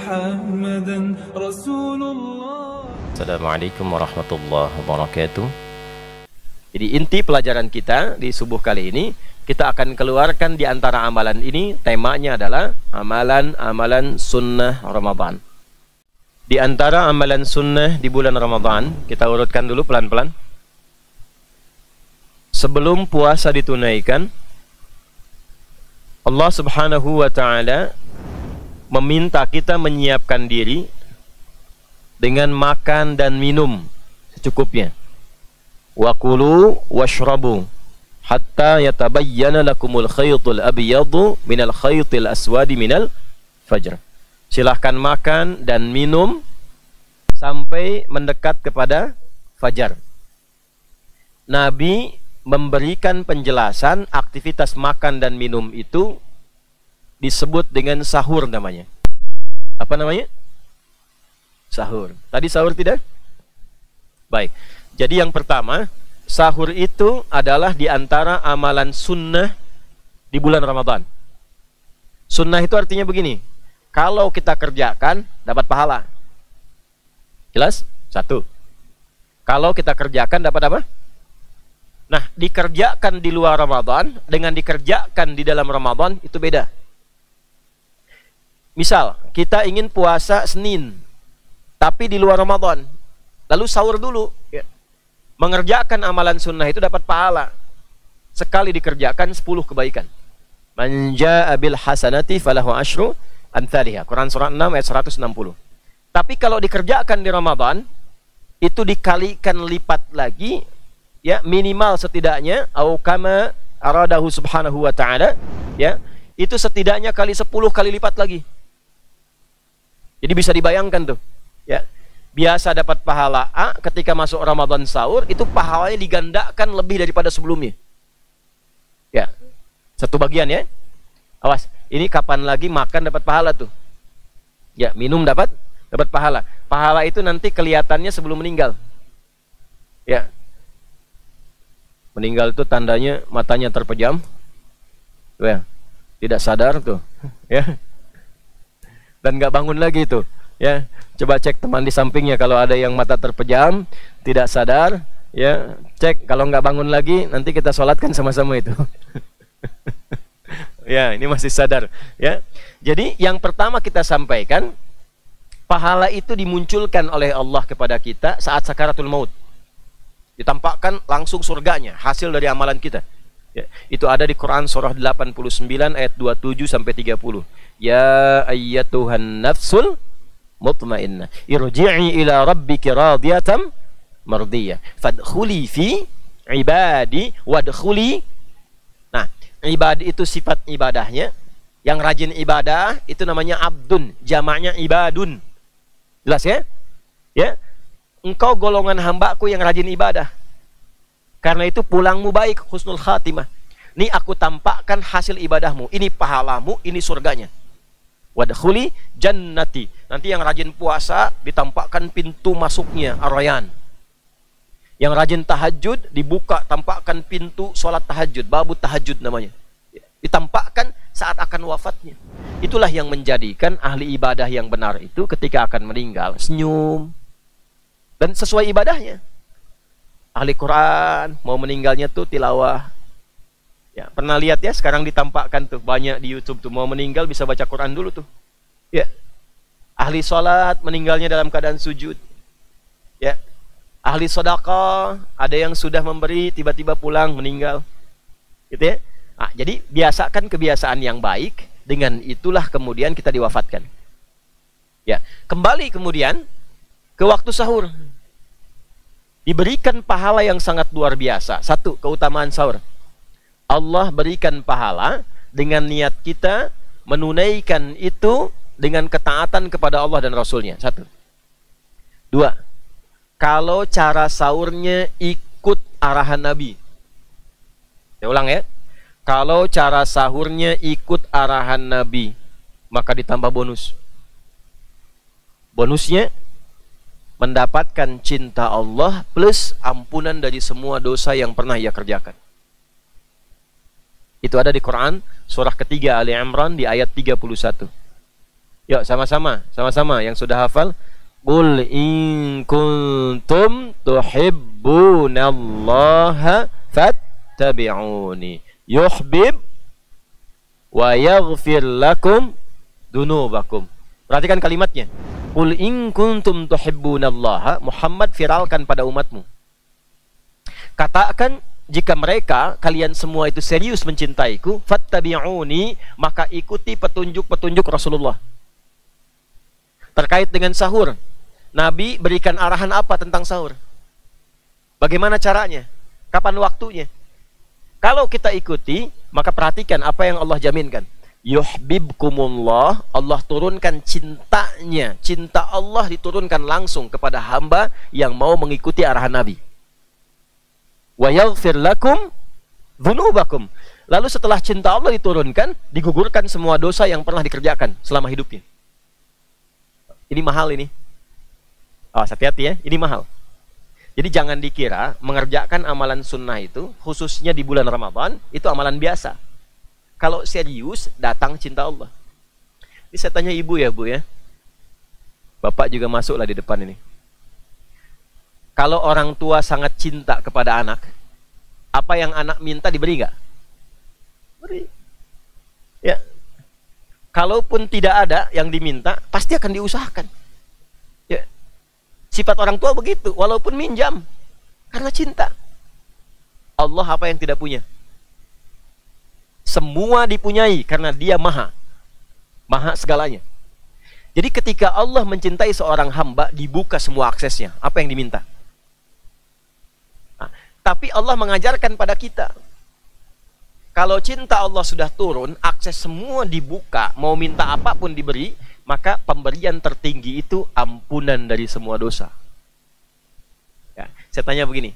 محمدا رسول الله. Assalamualaikum warahmatullahi wabarakatuh. Jadi inti pelajaran kita di subuh kali ini, kita akan keluarkan di antara amalan ini, temanya adalah amalan-amalan sunnah Ramadan. Di antara amalan sunnah di bulan Ramadan, kita urutkan dulu pelan-pelan. Sebelum puasa ditunaikan, Allah Subhanahu wa ta'ala meminta kita menyiapkan diri dengan makan dan minum secukupnya. Wa kulu washrabu hatta yatabayyana lakumul khaytul abyadu minal khaytil aswadi minal fajr. Silahkan makan dan minum sampai mendekat kepada fajar. Nabi memberikan penjelasan aktivitas makan dan minum itu disebut dengan sahur namanya. Apa namanya? Sahur. Tadi sahur tidak? Baik. Jadi yang pertama, sahur itu adalah di antara amalan sunnah di bulan Ramadan. Sunnah itu artinya begini, kalau kita kerjakan dapat pahala. Jelas? Satu. Kalau kita kerjakan dapat apa? Nah, dikerjakan di luar Ramadan dengan dikerjakan di dalam Ramadan itu beda. Misal, kita ingin puasa Senin, tapi di luar Ramadan, lalu sahur dulu. Mengerjakan amalan sunnah itu dapat pahala. Sekali dikerjakan 10 kebaikan. Man jaa'a bil hasanati falahu asyru amsalihha. Quran surah 6 ayat 160. Tapi kalau dikerjakan di Ramadan, itu dikalikan lipat lagi, ya, minimal setidaknya au kama aradahu subhanahu wa ta'ala, ya, itu setidaknya kali 10 kali lipat lagi. Jadi bisa dibayangkan tuh, ya. Biasa dapat pahala A, ketika masuk Ramadan sahur, itu pahalanya digandakan lebih daripada sebelumnya. Ya, satu bagian ya. Awas, ini kapan lagi makan dapat pahala tuh? Ya, minum dapat pahala. Pahala itu nanti kelihatannya sebelum meninggal. Ya. Meninggal itu tandanya matanya terpejam. Tuh ya. Tidak sadar tuh, ya. Dan nggak bangun lagi tuh, ya. Coba cek teman di sampingnya, kalau ada yang mata terpejam, tidak sadar, ya, cek. Kalau nggak bangun lagi, nanti kita sholatkan sama-sama itu. Ya, ini masih sadar, ya. Jadi yang pertama kita sampaikan, pahala itu dimunculkan oleh Allah kepada kita saat sakaratul maut. Ditampakkan langsung surganya, hasil dari amalan kita. Ya, itu ada di Quran surah 89 ayat 27 sampai 30. Ya ayyatuhan nafsul mutmainnah irji'i ila rabbiki radiyatan mardiyah fadkhuli fi ibadi wadkhuli. Nah, ibadi itu sifat ibadahnya. Yang rajin ibadah itu namanya abdun, jamaknya ibadun. Jelas ya? Ya. Engkau golongan hambaku yang rajin ibadah. Karena itu pulangmu baik, husnul khatimah. Ini aku tampakkan hasil ibadahmu, ini pahalamu, ini surganya. Wadkhuli jannati. Nanti yang rajin puasa ditampakkan pintu masuknya ar-rayyan. Yang rajin tahajud dibuka, tampakkan pintu sholat tahajud, babu tahajud namanya. Ditampakkan saat akan wafatnya. Itulah yang menjadikan ahli ibadah yang benar itu ketika akan meninggal senyum dan sesuai ibadahnya. Ahli Quran mau meninggalnya tuh tilawah. Ya, pernah lihat ya, sekarang ditampakkan tuh banyak di YouTube tuh, mau meninggal bisa baca Quran dulu tuh. Ya. Ahli sholat meninggalnya dalam keadaan sujud. Ya. Ahli sedekah, ada yang sudah memberi tiba-tiba pulang meninggal. Gitu ya. Nah, jadi biasakan kebiasaan yang baik, dengan itulah kemudian kita diwafatkan. Ya, kembali kemudian ke waktu sahur. Diberikan pahala yang sangat luar biasa. Satu, keutamaan sahur. Allah berikan pahala dengan niat kita menunaikan itu dengan ketaatan kepada Allah dan Rasulnya. Satu. Dua, kalau cara sahurnya ikut arahan Nabi. Saya ulang ya. Kalau cara sahurnya ikut arahan Nabi, maka ditambah bonus. Bonusnya mendapatkan cinta Allah plus ampunan dari semua dosa yang pernah ia kerjakan. Itu ada di Quran surah ketiga Ali Imran di ayat 31. Yuk sama-sama yang sudah hafal. Qul in kuntum tuhibbunallaha fattabi'uni yuhbib wa yaghfir lakum dunubakum. Perhatikan kalimatnya. Qul in kuntum tuhibbunallaha, Muhammad viralkan pada umatmu. Katakan, jika mereka, kalian semua itu serius mencintaiku, fattabi'uni, maka ikuti petunjuk-petunjuk Rasulullah. Terkait dengan sahur, Nabi berikan arahan apa tentang sahur? Bagaimana caranya? Kapan waktunya? Kalau kita ikuti, maka perhatikan apa yang Allah jaminkan. Yuhbibkumullah, Allah turunkan cintanya. Cinta Allah diturunkan langsung kepada hamba yang mau mengikuti arahan Nabi. Wa yaghfir lakum dzunubakum. Lalu setelah cinta Allah diturunkan, digugurkan semua dosa yang pernah dikerjakan selama hidupnya. Ini mahal ini. Oh, hati-hati ya, ini mahal. Jadi jangan dikira mengerjakan amalan sunnah itu, khususnya di bulan Ramadan, itu amalan biasa. Kalau serius, datang cinta Allah. Ini saya tanya ibu ya, Bu ya. Bapak juga masuklah di depan ini. Kalau orang tua sangat cinta kepada anak, apa yang anak minta diberi nggak? Beri. Ya. Kalaupun tidak ada yang diminta, pasti akan diusahakan. Ya. Sifat orang tua begitu, walaupun minjam, karena cinta. Allah apa yang tidak punya? Semua dipunyai karena Dia maha segalanya. Jadi ketika Allah mencintai seorang hamba, dibuka semua aksesnya. Apa yang diminta? Nah, tapi Allah mengajarkan pada kita, kalau cinta Allah sudah turun, akses semua dibuka, mau minta apapun diberi, maka pemberian tertinggi itu ampunan dari semua dosa. Ya, saya tanya begini,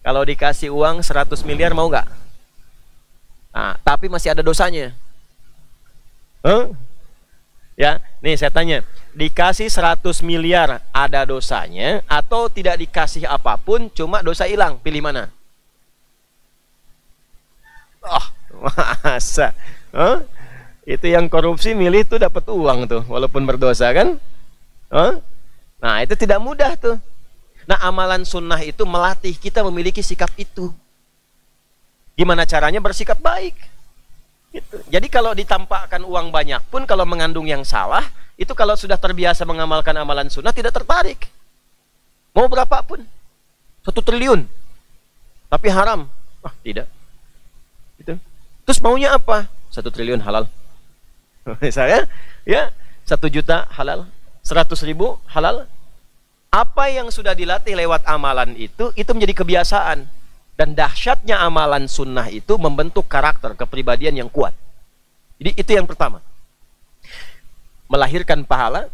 kalau dikasih uang 100 miliar mau nggak? Nah, tapi masih ada dosanya. Ya, nih saya tanya, dikasih 100 miliar ada dosanya, atau tidak dikasih apapun cuma dosa hilang, pilih mana? Oh, masa? Itu yang korupsi milih tuh dapat uang tuh, walaupun berdosa kan? Nah, itu tidak mudah tuh. Nah, amalan sunnah itu melatih kita memiliki sikap itu. Gimana caranya bersikap baik? Gitu. Jadi kalau ditampakkan uang banyak pun, kalau mengandung yang salah, itu kalau sudah terbiasa mengamalkan amalan sunnah tidak tertarik. Mau berapapun, 1 triliun, tapi haram, tidak. Gitu. Terus maunya apa? 1 triliun halal. Misalnya, ya 1 juta halal, 100.000 halal. Apa yang sudah dilatih lewat amalan itu menjadi kebiasaan. Dan dahsyatnya amalan sunnah itu membentuk karakter, kepribadian yang kuat. Jadi itu yang pertama, melahirkan pahala.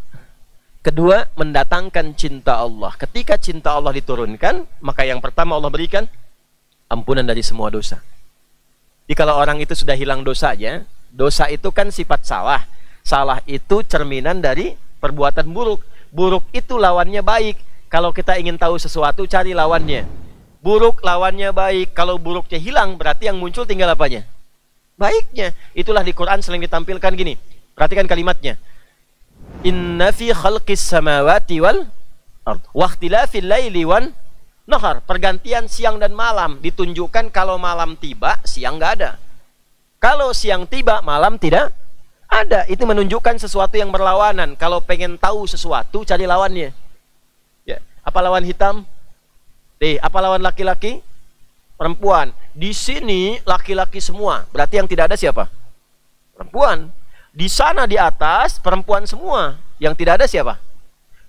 Kedua, mendatangkan cinta Allah. Ketika cinta Allah diturunkan, maka yang pertama Allah berikan ampunan dari semua dosa. Jadi kalau orang itu sudah hilang dosanya, dosa itu kan sifat salah. Salah itu cerminan dari perbuatan buruk. Buruk itu lawannya baik. Kalau kita ingin tahu sesuatu, cari lawannya. Buruk lawannya baik. Kalau buruknya hilang, berarti yang muncul tinggal apanya? Baiknya. Itulah di Quran sering ditampilkan gini. Perhatikan kalimatnya. Inna fi khalqis samawati wal ard wa ikhtilafil laili wan nahar. Pergantian siang dan malam ditunjukkan kalau malam tiba, siang nggak ada. Kalau siang tiba, malam tidak ada. Itu menunjukkan sesuatu yang berlawanan. Kalau pengen tahu sesuatu, cari lawannya. Ya, apa lawan hitam? Apa lawan laki-laki? Perempuan. Di sini laki-laki semua. Berarti yang tidak ada siapa? Perempuan. Di sana di atas perempuan semua. Yang tidak ada siapa?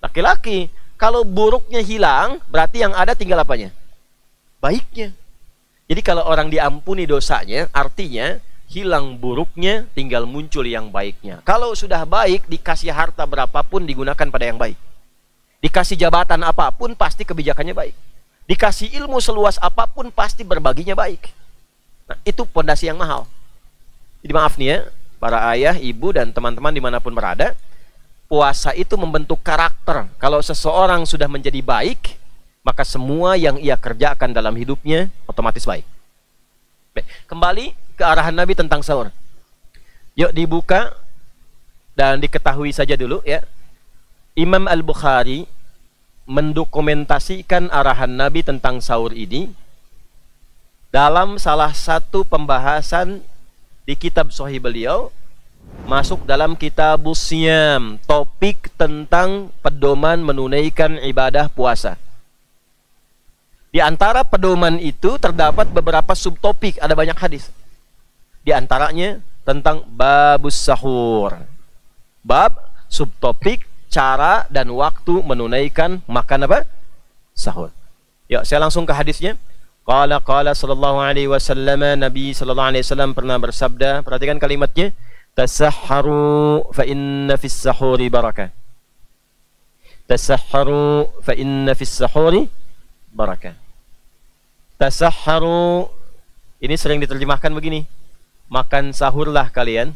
Laki-laki. Kalau buruknya hilang, berarti yang ada tinggal apanya? Baiknya. Jadi kalau orang diampuni dosanya, artinya hilang buruknya, tinggal muncul yang baiknya. Kalau sudah baik, dikasih harta berapapun digunakan pada yang baik. Dikasih jabatan apapun, pasti kebijakannya baik. Dikasih ilmu seluas apapun, pasti berbaginya baik. Nah, itu pondasi yang mahal. Jadi maaf nih ya, para ayah, ibu, dan teman-teman dimanapun berada, puasa itu membentuk karakter. Kalau seseorang sudah menjadi baik, maka semua yang ia kerjakan dalam hidupnya otomatis baik. Baik, kembali ke arahan Nabi tentang sahur. Yuk dibuka Dan diketahui saja dulu ya, Imam Al-Bukhari mendokumentasikan arahan Nabi tentang sahur ini dalam salah satu pembahasan di kitab Sahih beliau, masuk dalam Kitabus Siyam, topik tentang pedoman menunaikan ibadah puasa. Di antara pedoman itu terdapat beberapa subtopik, ada banyak hadis. Di antaranya tentang babus sahur. Bab subtopik cara dan waktu menunaikan makan apa? Sahur. Ya, saya langsung ke hadisnya. Qala sallallahu alaihi wasallam, Nabi sallallahu alaihi wasallam pernah bersabda, perhatikan kalimatnya, tasahharu fa inna fis sahuri barakah. Tasahharu fa inna fis sahuri barakah. Tasahharu ini sering diterjemahkan begini, makan sahurlah kalian.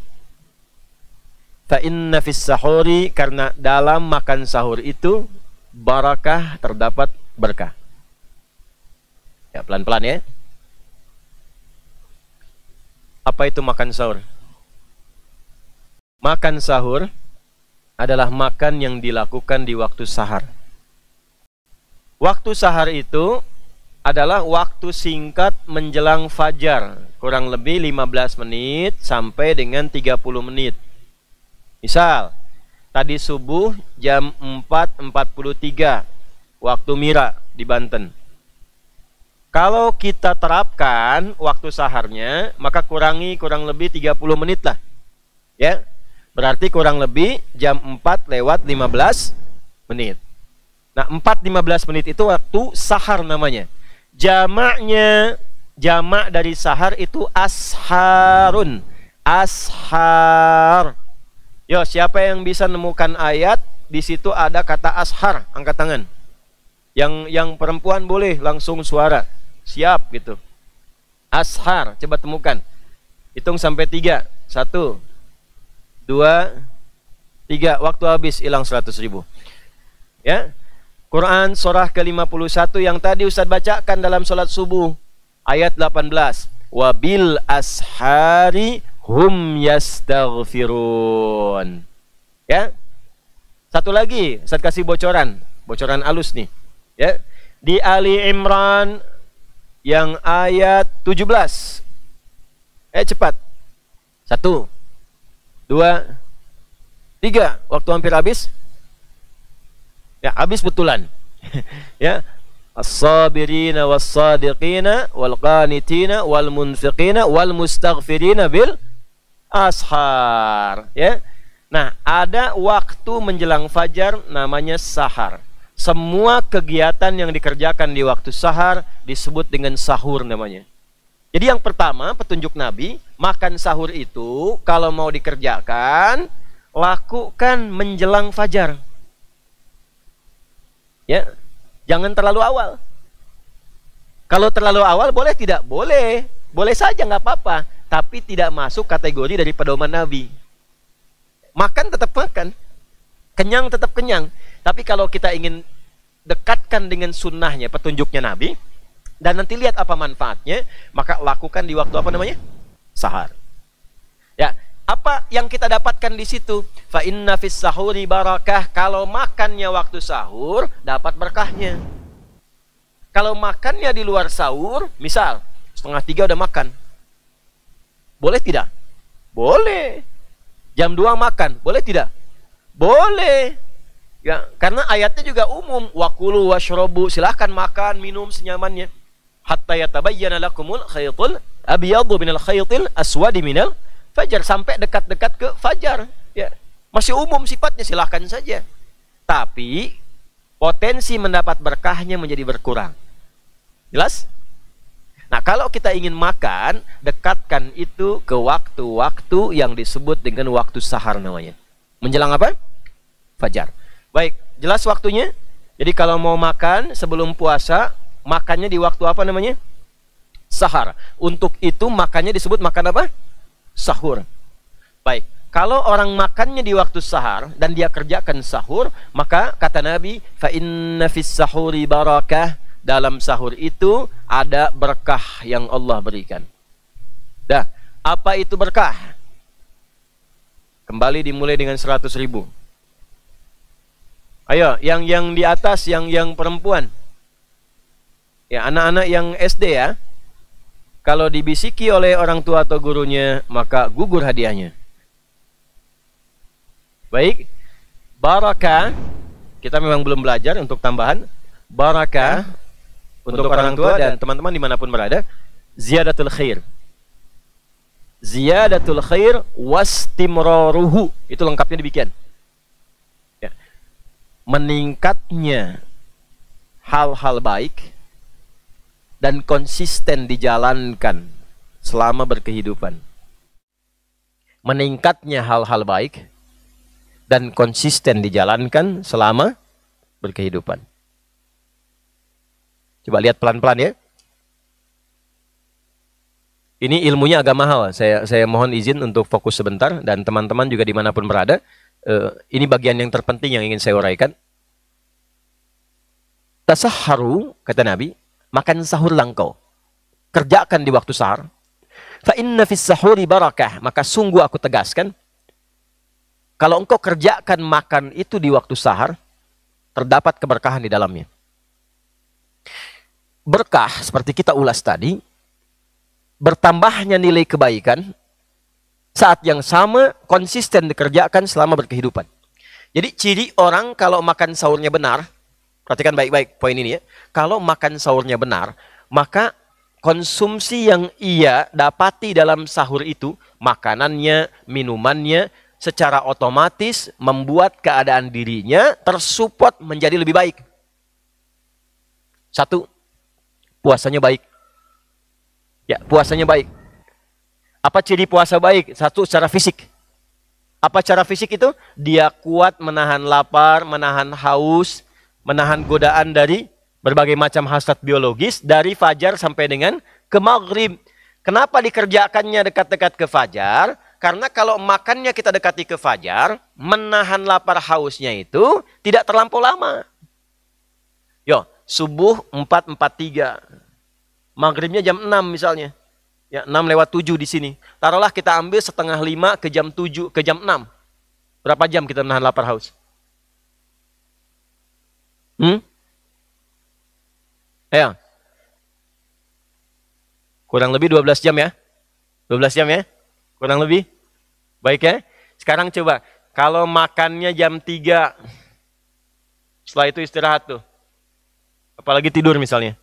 Fa inna fis sahuri, karena dalam makan sahur itu barakah, terdapat berkah. Ya, pelan-pelan ya. Apa itu makan sahur? Makan sahur adalah makan yang dilakukan di waktu sahar. Waktu sahar itu adalah waktu singkat menjelang fajar, kurang lebih 15 menit sampai dengan 30 menit. Misal, tadi subuh jam 4.43 waktu Mira di Banten. Kalau kita terapkan waktu saharnya, maka kurangi kurang lebih 30 menit lah. Ya. Berarti kurang lebih jam 4:15 menit. Nah, 4:15 menit itu waktu sahar namanya. Jamak dari sahar itu asharun. Ashar. Yo, siapa yang bisa nemukan ayat di situ ada kata ashar, angkat tangan. Yang perempuan boleh langsung suara. Siap gitu. Ashar, coba temukan. Hitung sampai 3. 1, 2, 3. Waktu habis, hilang 100.000. Ya. Quran surah ke-51 yang tadi Ustaz bacakan dalam sholat subuh. Ayat 18. Wabil ashari hum yastaghfirun. Ya. Satu lagi, Ustaz kasih bocoran alus nih. Ya. Di Ali Imran yang ayat 17. Cepat. 1, 2, 3. Waktu hampir habis. Ya, habis betulan. Ya. As-sabirina was-sadiqina wal-qanitina wal-munfiqina wal-mustaghfirina bil ashar. Ya. Nah, ada waktu menjelang fajar namanya sahar. Semua kegiatan yang dikerjakan di waktu sahar disebut dengan sahur namanya. Jadi yang pertama, petunjuk Nabi, makan sahur itu kalau mau dikerjakan, lakukan menjelang fajar. Ya, jangan terlalu awal. Kalau terlalu awal boleh tidak? Boleh. Boleh saja, nggak apa-apa. Tapi tidak masuk kategori dari pedoman Nabi. Makan tetap makan. Kenyang tetap kenyang. Tapi kalau kita ingin dekatkan dengan sunnahnya, petunjuknya Nabi, dan nanti lihat apa manfaatnya, maka lakukan di waktu apa namanya? Sahar. Ya, apa yang kita dapatkan di situ? Fa inna fis sahuri barakah. Kalau makannya waktu sahur, dapat berkahnya. Kalau makannya di luar sahur, misal 2:30 udah makan, boleh tidak? Boleh. Jam 2 makan, boleh tidak? Boleh. Ya, karena ayatnya juga umum, wakulu washrobu, silahkan makan, minum senyamannya. Hatta yatabayyana lakumul khaytul abyadu minal khaytil aswadi minal fajar, sampai dekat-dekat ke fajar. Ya, masih umum sifatnya, silahkan saja. Tapi potensi mendapat berkahnya menjadi berkurang. Jelas? Nah, kalau kita ingin makan, dekatkan itu ke waktu-waktu yang disebut dengan waktu sahar namanya. Menjelang apa? Fajar. Baik, jelas waktunya. Jadi kalau mau makan sebelum puasa, makannya di waktu apa namanya? Sahar. Untuk itu makannya disebut makan apa? Sahur. Baik, kalau orang makannya di waktu sahar dan dia kerjakan sahur, maka kata Nabi, fa inna fis sahuri barakah. Dalam sahur itu ada berkah yang Allah berikan. Dah, apa itu berkah? Kembali dimulai dengan 100.000. Ayo, yang di atas, yang perempuan. Ya, anak-anak yang SD ya. Kalau dibisiki oleh orang tua atau gurunya, maka gugur hadiahnya. Baik. Barakah, kita memang belum belajar untuk tambahan. Barakah untuk orang tua dan teman-teman dimanapun berada. Ziyadatul khair. Ziyadatul khair wastimraruhu. Itu lengkapnya demikian. Ya. Meningkatnya hal-hal baik dan konsisten dijalankan selama berkehidupan. Meningkatnya hal-hal baik dan konsisten dijalankan selama berkehidupan. Coba lihat pelan-pelan ya. Ini ilmunya agak mahal. Saya mohon izin untuk fokus sebentar. Dan teman-teman juga dimanapun berada. Ini bagian yang terpenting yang ingin saya uraikan. Tasahharu, kata Nabi, makan sahurlah engkau. Kerjakan di waktu sahur. Fa inna fis sahuri barakah. Maka sungguh aku tegaskan, kalau engkau kerjakan makan itu di waktu sahur, terdapat keberkahan di dalamnya. Berkah, seperti kita ulas tadi, bertambahnya nilai kebaikan, saat yang sama konsisten dikerjakan selama berkehidupan. Jadi ciri orang kalau makan sahurnya benar, perhatikan baik-baik poin ini ya. Kalau makan sahurnya benar, maka konsumsi yang ia dapati dalam sahur itu, makanannya, minumannya, secara otomatis membuat keadaan dirinya tersupport menjadi lebih baik. Satu, puasanya baik. Ya, puasanya baik. Apa ciri puasa baik? Satu, secara fisik. Apa cara fisik itu? Dia kuat menahan lapar, menahan haus, menahan godaan dari berbagai macam hasrat biologis dari fajar sampai dengan ke maghrib. Kenapa dikerjakannya dekat-dekat ke fajar? Karena kalau makannya kita dekati ke fajar, menahan lapar hausnya itu tidak terlampau lama. Yo, subuh 4.43. Maghribnya jam 6 misalnya. Ya, 6:07 di sini. Taruhlah kita ambil 4:30 ke jam 7, ke jam 6. Berapa jam kita menahan lapar haus? Ya. Kurang lebih 12 jam ya. 12 jam ya. Kurang lebih. Baik ya. Sekarang coba. Kalau makannya jam 3. Setelah itu istirahat tuh. Apalagi tidur misalnya.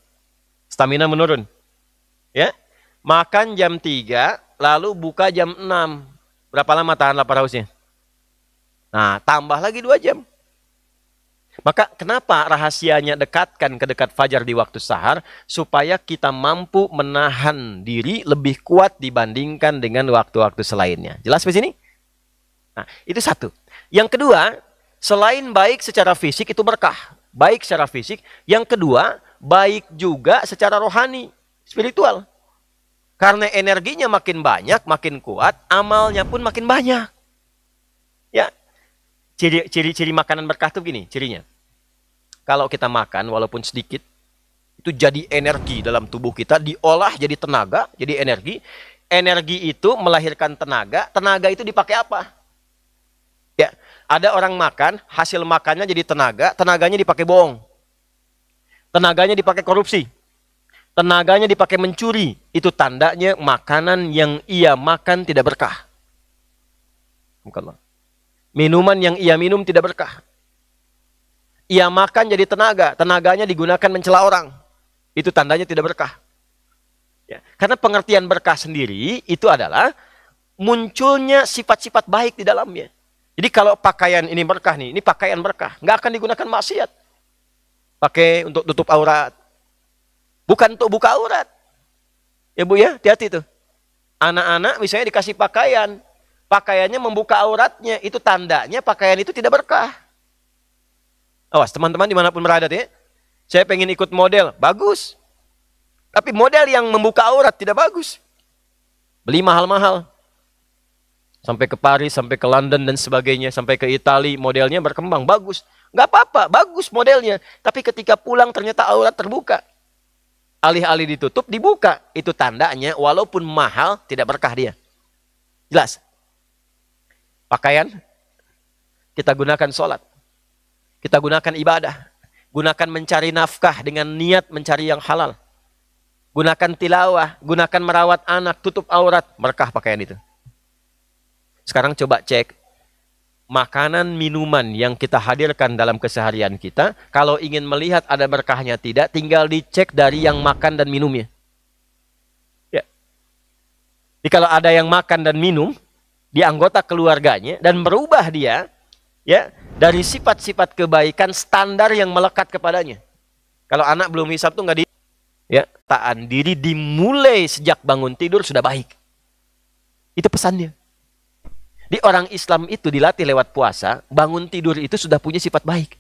Stamina menurun. Ya. Makan jam 3. Lalu buka jam 6. Berapa lama tahan lapar hausnya? Nah, tambah lagi 2 jam. Maka kenapa rahasianya dekatkan ke dekat fajar di waktu sahar? Supaya kita mampu menahan diri lebih kuat dibandingkan dengan waktu-waktu selainnya. Jelas di sini? Nah, itu satu. Yang kedua, selain baik secara fisik itu berkah. Baik secara fisik. Yang kedua, baik juga secara rohani, spiritual. Karena energinya makin banyak, makin kuat, amalnya pun makin banyak. Ya. Ciri-ciri makanan berkah itu begini, cirinya. Kalau kita makan, walaupun sedikit, itu jadi energi dalam tubuh kita, diolah jadi tenaga, jadi energi. Energi itu melahirkan tenaga, tenaga itu dipakai apa? Ya, ada orang makan, hasil makannya jadi tenaga, tenaganya dipakai bohong. Tenaganya dipakai korupsi. Tenaganya dipakai mencuri. Itu tandanya makanan yang ia makan tidak berkah. Bukanlah. Minuman yang ia minum tidak berkah. Ia makan jadi tenaga. Tenaganya digunakan mencela orang. Itu tandanya tidak berkah. Ya. Karena pengertian berkah sendiri itu adalah munculnya sifat-sifat baik di dalamnya. Jadi kalau pakaian ini berkah nih, ini pakaian berkah. Nggak akan digunakan maksiat. Pakai untuk tutup aurat. Bukan untuk buka aurat. Ya Bu ya, hati-hati tuh. Anak-anak misalnya dikasih pakaian. Pakaiannya membuka auratnya, itu tandanya pakaian itu tidak berkah. Awas teman-teman dimanapun berada ya. Saya pengen ikut model, bagus. Tapi model yang membuka aurat tidak bagus. Beli mahal-mahal. Sampai ke Paris, sampai ke London dan sebagainya. Sampai ke Italia, modelnya berkembang, bagus. Nggak apa-apa, bagus modelnya. Tapi ketika pulang ternyata aurat terbuka. Alih-alih ditutup, dibuka. Itu tandanya walaupun mahal, tidak berkah dia. Jelas? Pakaian, kita gunakan sholat. Kita gunakan ibadah. Gunakan mencari nafkah dengan niat mencari yang halal. Gunakan tilawah, gunakan merawat anak, tutup aurat, berkah pakaian itu. Sekarang coba cek makanan, minuman yang kita hadirkan dalam keseharian kita, kalau ingin melihat ada berkahnya tidak, tinggal dicek dari yang makan dan minumnya. Ya. Jadi kalau ada yang makan dan minum di anggota keluarganya dan berubah dia, ya, dari sifat-sifat kebaikan standar yang melekat kepadanya. Kalau anak belum hisab tuh nggak taat diri dimulai sejak bangun tidur sudah baik. Itu pesannya. Di orang Islam itu dilatih lewat puasa, bangun tidur itu sudah punya sifat baik.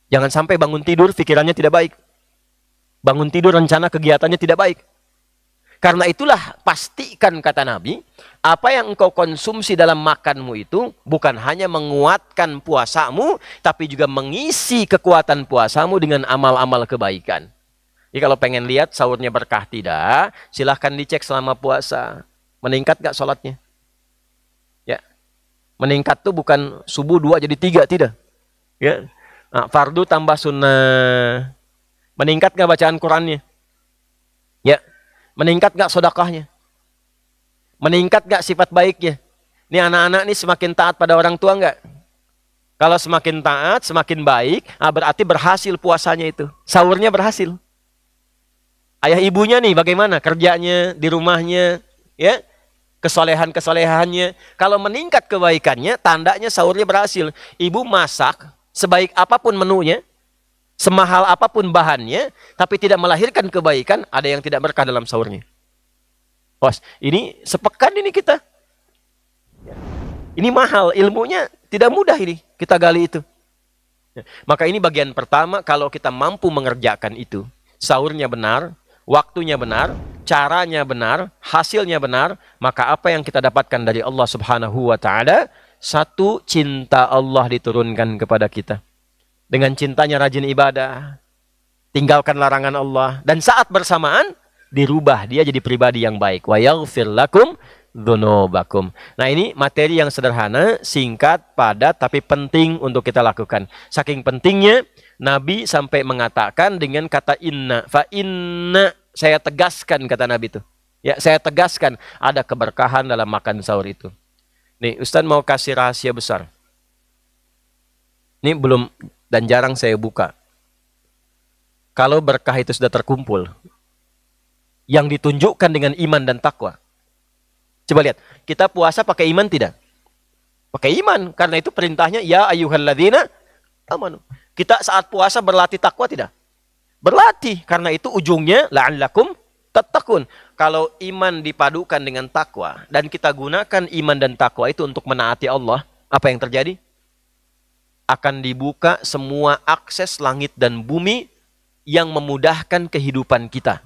Jangan sampai bangun tidur pikirannya tidak baik. Bangun tidur rencana kegiatannya tidak baik. Karena itulah pastikan kata Nabi, apa yang engkau konsumsi dalam makanmu itu bukan hanya menguatkan puasamu, tapi juga mengisi kekuatan puasamu dengan amal-amal kebaikan. Jadi kalau pengen lihat sahurnya berkah tidak, silahkan dicek selama puasa. Meningkat gak sholatnya? Ya. Meningkat tuh bukan subuh 2 jadi 3, tidak. Ya. Nah, fardu tambah sunnah. Meningkat gak bacaan Qurannya? Ya. Meningkat gak sedekahnya? Meningkat gak sifat baiknya? Ini anak-anak nih semakin taat pada orang tua nggak? Kalau semakin taat, semakin baik, berarti berhasil puasanya itu. Sahurnya berhasil. Ayah ibunya nih bagaimana? Kerjanya, di rumahnya, ya, kesolehan-kesolehannya. Kalau meningkat kebaikannya, tandanya sahurnya berhasil. Ibu masak, sebaik apapun menunya, semahal apapun bahannya, tapi tidak melahirkan kebaikan, ada yang tidak berkah dalam sahurnya. Bos, ini sepekan ini kita. Ini mahal, ilmunya tidak mudah ini, kita gali itu. Maka ini bagian pertama, kalau kita mampu mengerjakan itu, sahurnya benar, waktunya benar, caranya benar, hasilnya benar, maka apa yang kita dapatkan dari Allah Subhanahu wa Ta'ala? Satu, cinta Allah diturunkan kepada kita. Dengan cintanya rajin ibadah, tinggalkan larangan Allah, dan saat bersamaan dirubah dia jadi pribadi yang baik. Wa yaghfir lakum dzunubakum. Nah, ini materi yang sederhana, singkat, padat, tapi penting untuk kita lakukan. Saking pentingnya, Nabi sampai mengatakan dengan kata inna, fa inna, saya tegaskan kata Nabi itu. Ya, saya tegaskan ada keberkahan dalam makan sahur itu. Nih, Ustaz mau kasih rahasia besar. Ini belum dan jarang saya buka. Kalau berkah itu sudah terkumpul, yang ditunjukkan dengan iman dan takwa. Coba lihat, kita puasa pakai iman tidak? Pakai iman, karena itu perintahnya ya ayyuhalladzina amanu. Kita saat puasa berlatih takwa tidak? Berlatih, karena itu ujungnya la'allakum tattaqun. Kalau iman dipadukan dengan takwa dan kita gunakan iman dan takwa itu untuk menaati Allah, apa yang terjadi? Akan dibuka semua akses langit dan bumi yang memudahkan kehidupan kita.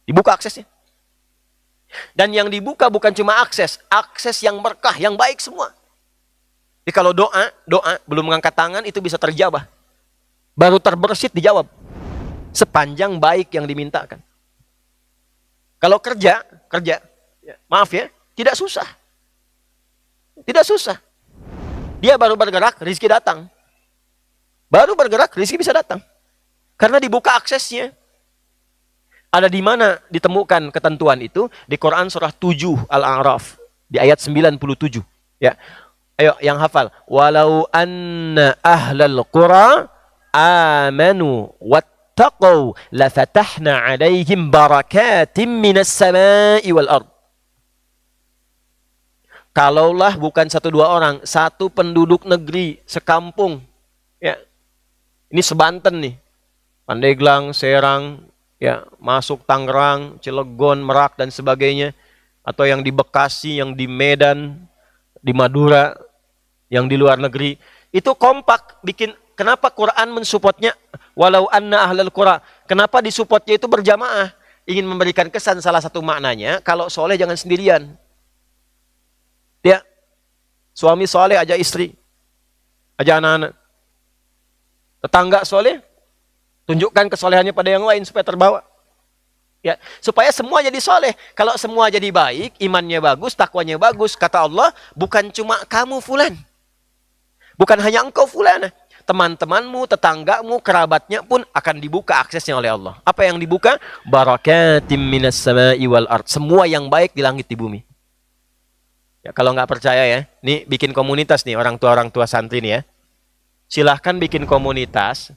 Dibuka aksesnya. Dan yang dibuka bukan cuma akses yang berkah, yang baik semua. Jadi kalau doa belum mengangkat tangan itu bisa terjawab. Baru terbersit dijawab. Sepanjang baik yang dimintakan. Kalau kerja, maaf ya, tidak susah. Tidak susah. Dia baru bergerak, rezeki datang. Baru bergerak, rezeki bisa datang. Karena dibuka aksesnya. Ada di mana ditemukan ketentuan itu? Di Quran surah 7 Al-A'raf di ayat 97. Ya. Ayo yang hafal. Walau anna ahlal qura amanu wattaqau lafatahna 'alaihim barakatim minas sama'i wal ard. Kalaulah bukan 1-2 orang, satu penduduk negeri sekampung. Ya. Ini sebanten nih. Pandeglang, Serang, ya, masuk Tangerang, Cilegon, Merak dan sebagainya, atau yang di Bekasi, yang di Medan, di Madura, yang di luar negeri, itu kompak bikin. Kenapa Quran mensupportnya walau anna ahlal qura? Kenapa disupportnya itu berjamaah? Ingin memberikan kesan, salah satu maknanya, kalau soleh jangan sendirian. Ya, suami soleh aja istri, aja anak-anak. Tetangga soleh, tunjukkan kesolehannya pada yang lain supaya terbawa. Ya, supaya semua jadi soleh. Kalau semua jadi baik, imannya bagus, takwanya bagus, kata Allah, bukan cuma kamu fulan. Bukan hanya engkau fulan. Teman-temanmu, tetanggamu, kerabatnya pun akan dibuka aksesnya oleh Allah. Apa yang dibuka? Barakatim minas sama'i wal ard. Semua yang baik di langit di bumi. Ya, kalau nggak percaya ya, nih bikin komunitas nih orang tua santri nih ya. Silahkan bikin komunitas.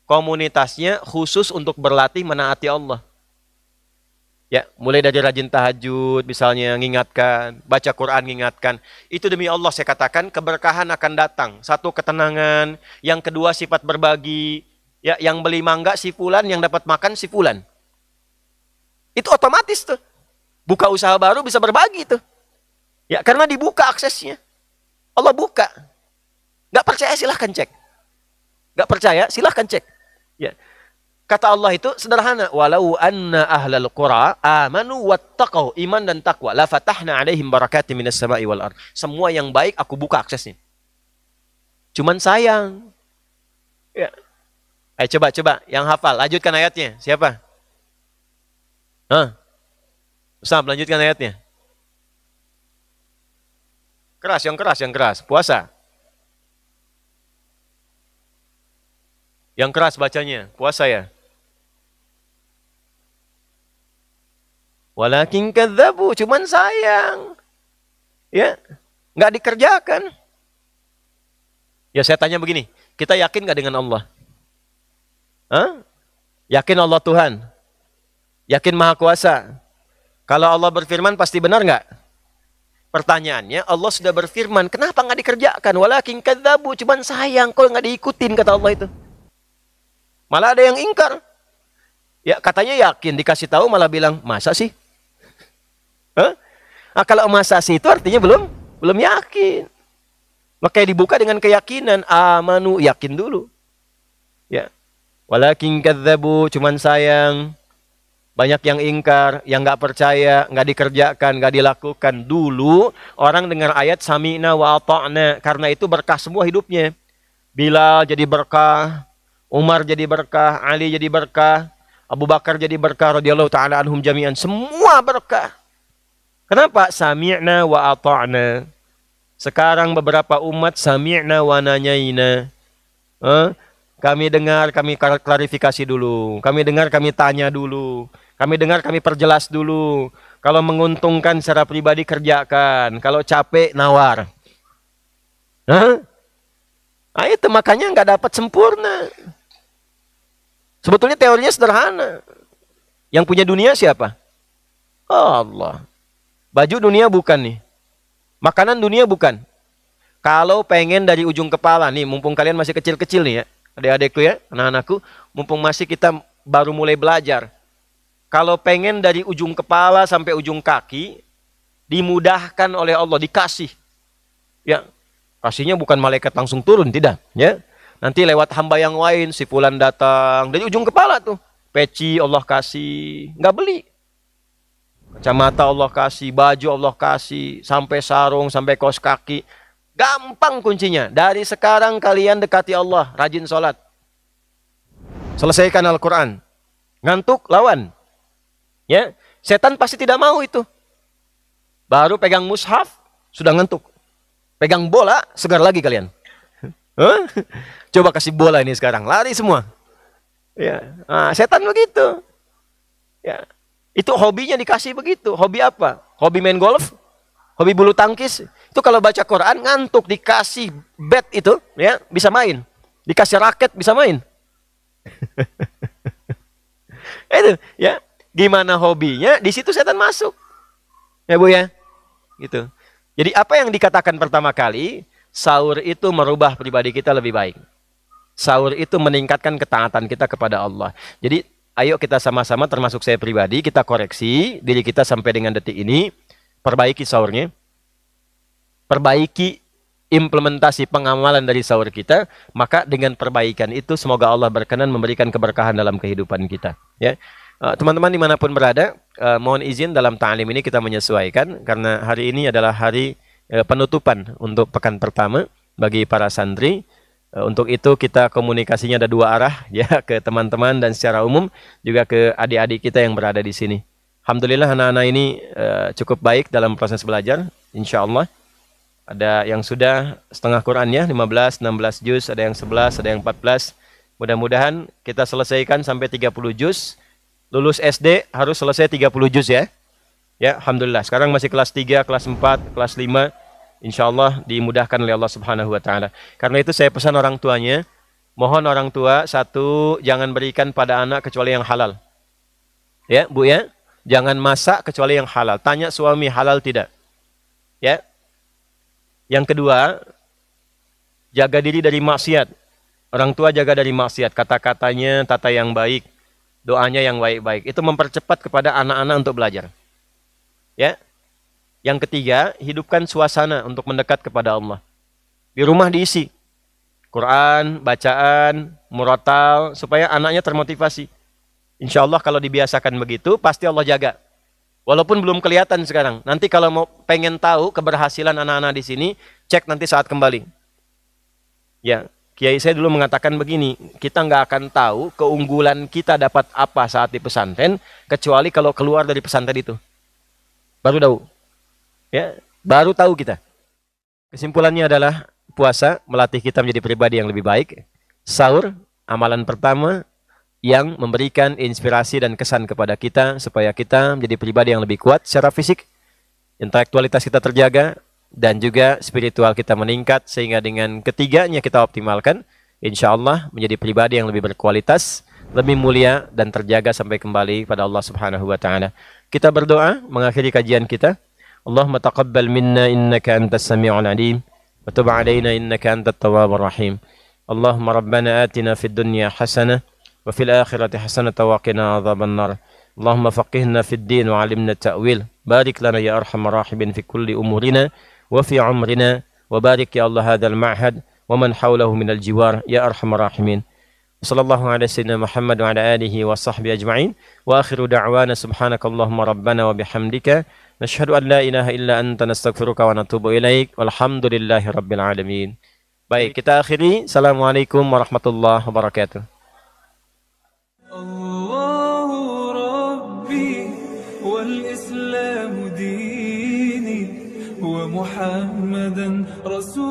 Komunitasnya khusus untuk berlatih menaati Allah. Ya, mulai dari rajin tahajud, misalnya ngingatkan, baca Quran ngingatkan. Itu demi Allah saya katakan keberkahan akan datang. Satu, ketenangan, yang kedua sifat berbagi. Ya, yang beli mangga si fulan, yang dapat makan si fulan. Itu otomatis tuh. Buka usaha baru bisa berbagi tuh. Ya, karena dibuka aksesnya. Allah buka. Nggak percaya silahkan cek. Nggak percaya silahkan cek. Ya. Kata Allah itu sederhana, walau anna ahlal qura amanu wattaqau, iman dan takwa, la fatahna alaihim barakatim minas sama'i wal ard. Semua yang baik aku buka aksesnya. Cuman sayang. Ya. Ayo coba yang hafal, lanjutkan ayatnya. Siapa? Ustaz, lanjutkan ayatnya. Keras, yang keras. Puasa. Yang keras bacanya, puasa ya. Walakin kadzabu, cuman sayang. Ya, nggak dikerjakan. Ya saya tanya begini, kita yakin nggak dengan Allah? Yakin Allah Tuhan? Yakin Maha Kuasa? Kalau Allah berfirman pasti benar nggak? Pertanyaannya, Allah sudah berfirman, kenapa nggak dikerjakan? Walakin kadzabu, cuman sayang kalau nggak diikutin kata Allah itu. Malah ada yang ingkar. Ya katanya yakin, dikasih tahu malah bilang, masa sih? Nah, kalau masa sih itu artinya belum yakin. Makanya dibuka dengan keyakinan, amanu, yakin dulu. Ya. Walakin kadzabu, cuman sayang. Banyak yang ingkar, yang nggak percaya, nggak dikerjakan, nggak dilakukan. Dulu orang dengar ayat sami'na wa ata'na, karena itu berkah semua hidupnya. Bilal jadi berkah, Umar jadi berkah, Ali jadi berkah, Abu Bakar jadi berkah radhiyallahu taala anhum jami'an, semua berkah. Kenapa? Sami'na wa ata'na. Sekarang beberapa umat sami'na wa nanyaina. Kami dengar, kami klarifikasi dulu. Kami dengar, kami tanya dulu. Kami dengar, kami perjelas dulu. Kalau menguntungkan secara pribadi kerjakan. Kalau capek nawar. Nah itu makanya nggak dapat sempurna. Sebetulnya teorinya sederhana. Yang punya dunia siapa? Allah. Baju dunia bukan nih. Makanan dunia bukan. Kalau pengen dari ujung kepala nih, mumpung kalian masih kecil-kecil nih ya, adik-adikku ya, anak-anakku, mumpung masih kita baru mulai belajar. Kalau pengen dari ujung kepala sampai ujung kaki, dimudahkan oleh Allah, dikasih. Ya, kasihnya bukan malaikat langsung turun, tidak. Ya, nanti lewat hamba yang lain, si fulan datang dari ujung kepala tuh, peci Allah kasih, nggak beli. Kacamata Allah kasih, baju Allah kasih, sampai sarung, sampai kaos kaki. Gampang kuncinya. Dari sekarang kalian dekati Allah, rajin sholat. Selesaikan Al-Quran. Ngantuk, lawan. Ya, setan pasti tidak mau itu. Baru pegang mushaf, sudah ngantuk. Pegang bola, segar lagi kalian. Coba kasih bola ini sekarang, lari semua. Ya, nah, setan begitu. Ya. Itu hobinya dikasih begitu. Hobi apa? Hobi main golf? Hobi bulu tangkis? Itu kalau baca Quran ngantuk, dikasih bat itu, ya bisa main. Dikasih raket bisa main. Itu, ya. Gimana hobinya? Di situ setan masuk. Ya Bu ya. Gitu. Jadi apa yang dikatakan pertama kali? Sahur itu merubah pribadi kita lebih baik. Sahur itu meningkatkan ketaatan kita kepada Allah. Jadi ayo kita sama-sama, termasuk saya pribadi, kita koreksi diri kita sampai dengan detik ini, perbaiki sahurnya, perbaiki implementasi pengamalan dari sahur kita, maka dengan perbaikan itu semoga Allah berkenan memberikan keberkahan dalam kehidupan kita. Ya, teman-teman dimanapun berada, mohon izin dalam ta'lim ini kita menyesuaikan, karena hari ini adalah hari penutupan untuk pekan pertama bagi para santri. Untuk itu kita komunikasinya ada dua arah, ya, ke teman-teman dan secara umum juga ke adik-adik kita yang berada di sini. Alhamdulillah anak-anak ini cukup baik dalam proses belajar, insya Allah. Ada yang sudah setengah Quran ya, 15, 16 juz, ada yang 11, ada yang 14. Mudah-mudahan kita selesaikan sampai 30 juz. Lulus SD harus selesai 30 juz ya. Ya, alhamdulillah. Sekarang masih kelas 3, kelas 4, kelas 5. Insya Allah dimudahkan oleh Allah Subhanahu wa taala. Karena itu saya pesan orang tuanya, mohon orang tua, satu, jangan berikan pada anak kecuali yang halal. Ya, Bu ya. Jangan masak kecuali yang halal. Tanya suami halal tidak. Ya. Yang kedua, jaga diri dari maksiat. Orang tua jaga dari maksiat. Kata-katanya, tata yang baik. Doanya yang baik-baik. Itu mempercepat kepada anak-anak untuk belajar. Ya. Yang ketiga, hidupkan suasana untuk mendekat kepada Allah. Di rumah diisi Quran, bacaan, murotal, supaya anaknya termotivasi. Insya Allah kalau dibiasakan begitu, pasti Allah jaga. Walaupun belum kelihatan sekarang. Nanti kalau mau pengen tahu keberhasilan anak-anak di sini, cek nanti saat kembali. Ya, Kiai saya dulu mengatakan begini, kita nggak akan tahu keunggulan kita dapat apa saat di pesantren, kecuali kalau keluar dari pesantren itu. Baru tahu. Ya, baru tahu kita. Kesimpulannya adalah puasa melatih kita menjadi pribadi yang lebih baik. Sahur, amalan pertama yang memberikan inspirasi dan kesan kepada kita supaya kita menjadi pribadi yang lebih kuat secara fisik, intelektualitas kita terjaga, dan juga spiritual kita meningkat, sehingga dengan ketiganya kita optimalkan, insya Allah menjadi pribadi yang lebih berkualitas, lebih mulia, dan terjaga sampai kembali pada Allah Subhanahu wa taala. Kita berdoa mengakhiri kajian kita. Allahumma taqabbal minna innaka antas sami'ul alim wa tub 'alaina innaka antat tawwabur rahim. Allahumma rabbana atina fid dunya hasanah وفي الآخرة حسنة وقنا عذاب النار اللهم فقهنا في الدين وعلمنا التأويل بارك لنا يا أرحم الراحمين في كل أمورنا وفي عمرنا وبارك يا الله هذا المعهد ومن حوله من الجوار يا أرحم الراحمين صلى الله على سيدنا محمد وعلى آله وصحبه أجمعين وآخر دعوانا سبحانك اللهم ربنا وبحمدك نشهد أن لا إله إلا أنت نستغفرك ونتوب إليك والحمد لله رب العالمين. Baik, kita akhiri. Assalamualaikum warahmatullahi wabarakatuh. الله ربي والإسلام ديني ومحمدا رسول